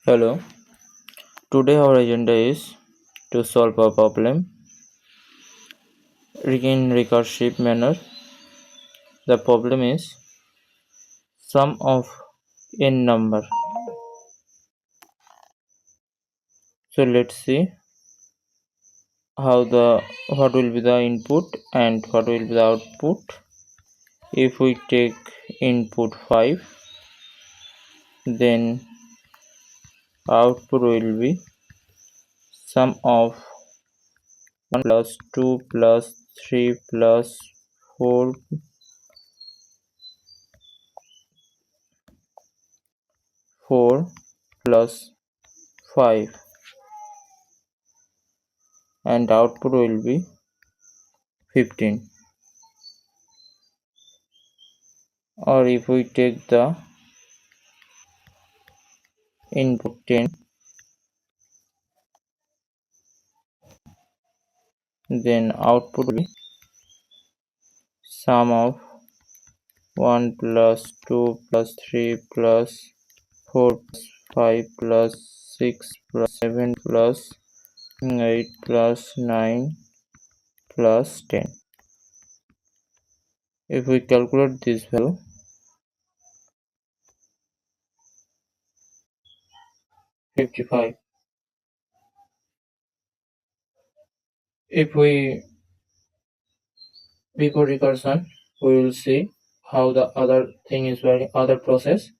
Hello, today our agenda is to solve a problem in recursive manner. The problem is sum of n number. So let's see what will be the input and what will be the output. If we take input 5, then output will be sum of 1 plus 2 plus 3 plus 4 plus 5, and output will be 15. Or if we take the input 10, then output will be sum of 1 plus 2 plus 3 plus 4 plus 5 plus 6 plus 7 plus 8 plus 9 plus 10. If we calculate this value, 55. If we before recursion, we will see how the other thing is working, other process,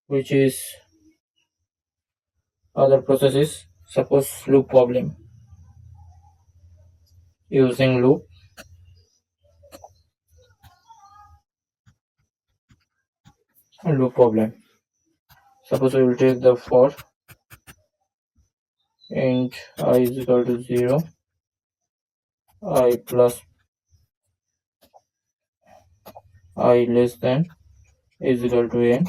which is other process is suppose loop problem. Using loop problem. Suppose we will take the for int I is equal to 0, I plus I less than is equal to n,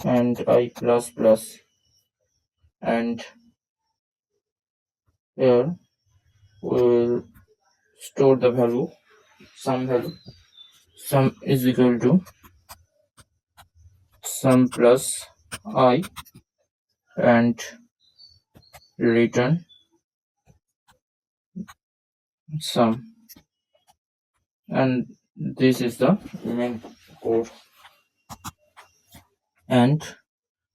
and I plus plus, and here we will store the value, sum is equal to sum plus I, and return sum, and this is the main code. And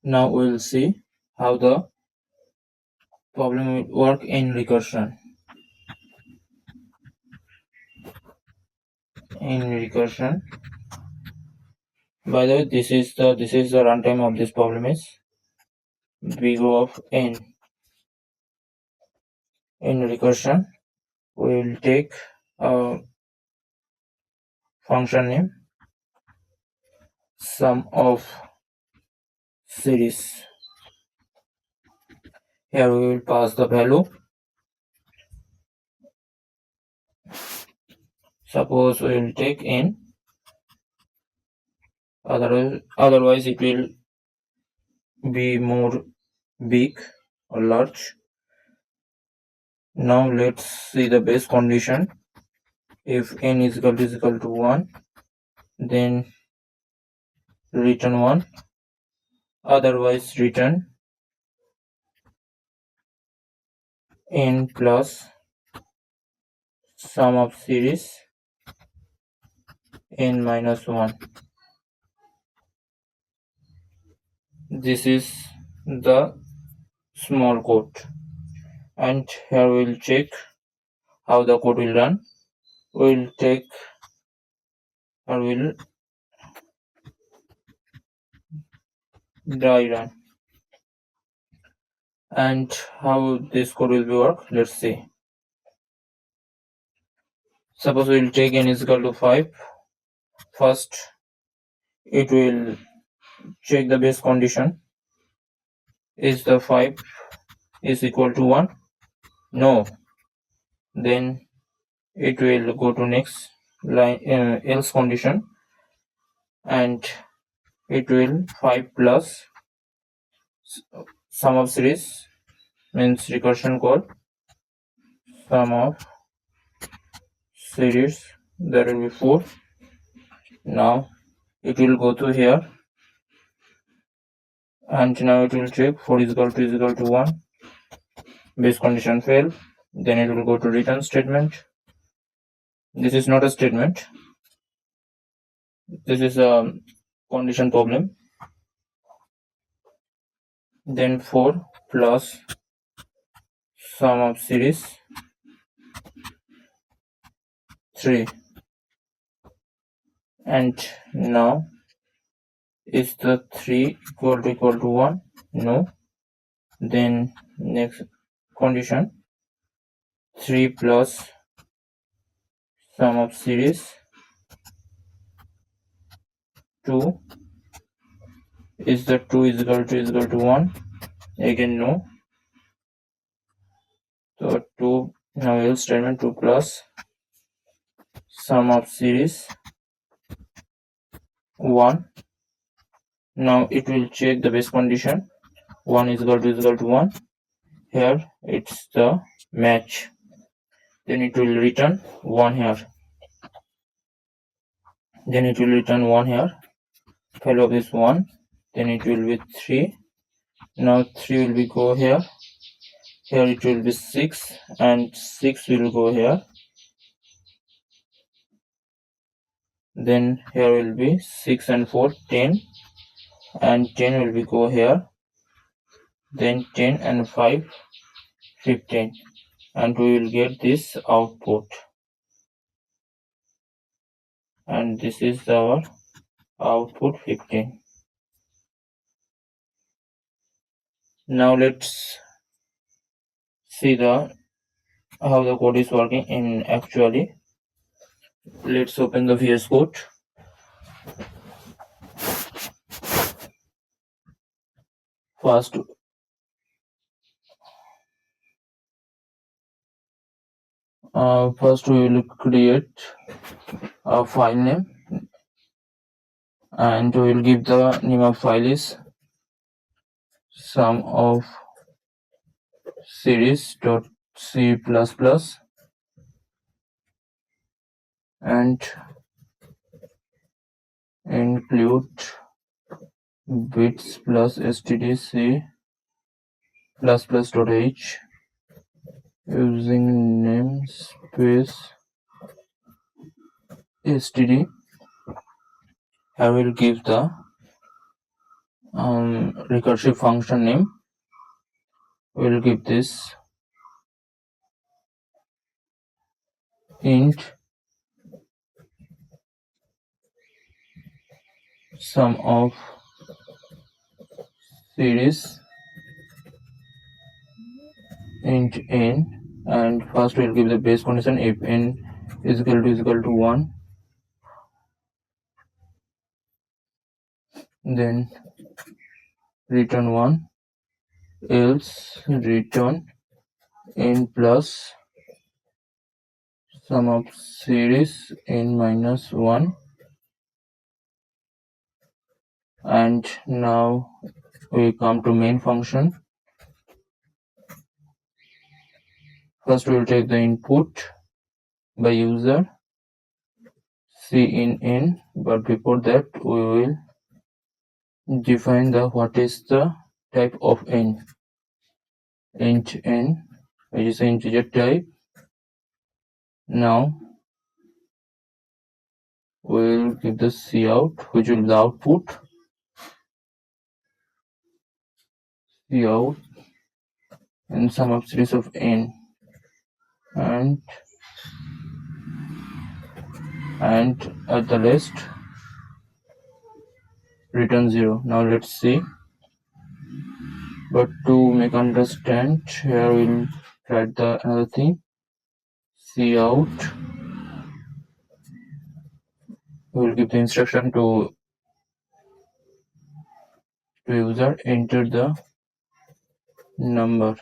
now we will see how the problem will work in recursion. By the way, this is the runtime of this problem is big O of n. In recursion, we will take a function name sum of series. Here we will pass the value. Suppose we will take n. Otherwise it will be more big or large. Now let's see the base condition. If n is equal to 1, then return 1. Otherwise return n plus sum of series n minus 1. This is the small code, and here we will check how the code will run. We will take or will dry run, and how this code will work, let's see. Suppose we will take n is equal to 5. First it will check the base condition. Is the 5 is equal to 1? No. Then it will go to next line, else condition, and it will 5 plus sum of series, means recursion code sum of series, that will be 4. Now it will go to here and now it will check 4 is equal to 1. Base condition fail. Then it will go to return statement. This is not a statement. This is a condition problem. Then 4 plus sum of series 3. And now is the 3 equal to 1? No. Then next condition 3 plus sum of series 2. Is the 2 is equal to 1? Again no. So 2, now else statement 2 plus sum of series 1. Now it will check the base condition 1 is equal to 1. Here it's the match. Then it will return 1 here. Then it will return 1 here. Value of this 1. Then it will be 3. Now 3 will be go here. Here it will be 6 and 6 will go here. Then here will be 6 and 4 10 and 10 will be go here. Then 10 and 5 15 and we will get this output, and this is our output 15. Now let's see how the code is working in actually. Let's open the VS Code. First we will create a file name and we will give the name of file is sum of series.c++ and include bits plus stdc++.h using namespace std. I will give the recursive function name. We will give this int sum of series int n, and first we will give the base condition if n is equal to 1. Then return 1, else return n plus sum of series n minus 1. And now we come to main function. First we will take the input by user c in n, but before that we will define the what is the type of n. Int n, which is an integer type. Now we will give the cout, which will be the output. Cout and sum of series of n, and at the last return 0. Now let's see. But to make understand, here we'll write the another thing. Cout. We will give the instruction to user enter the number.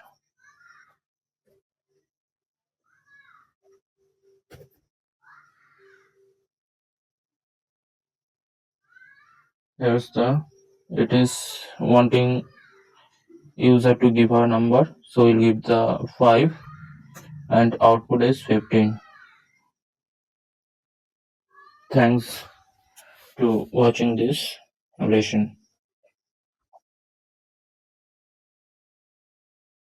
Here's it is wanting user to give her number, so we'll give the 5 and output is 15. Thanks to watching this lesson.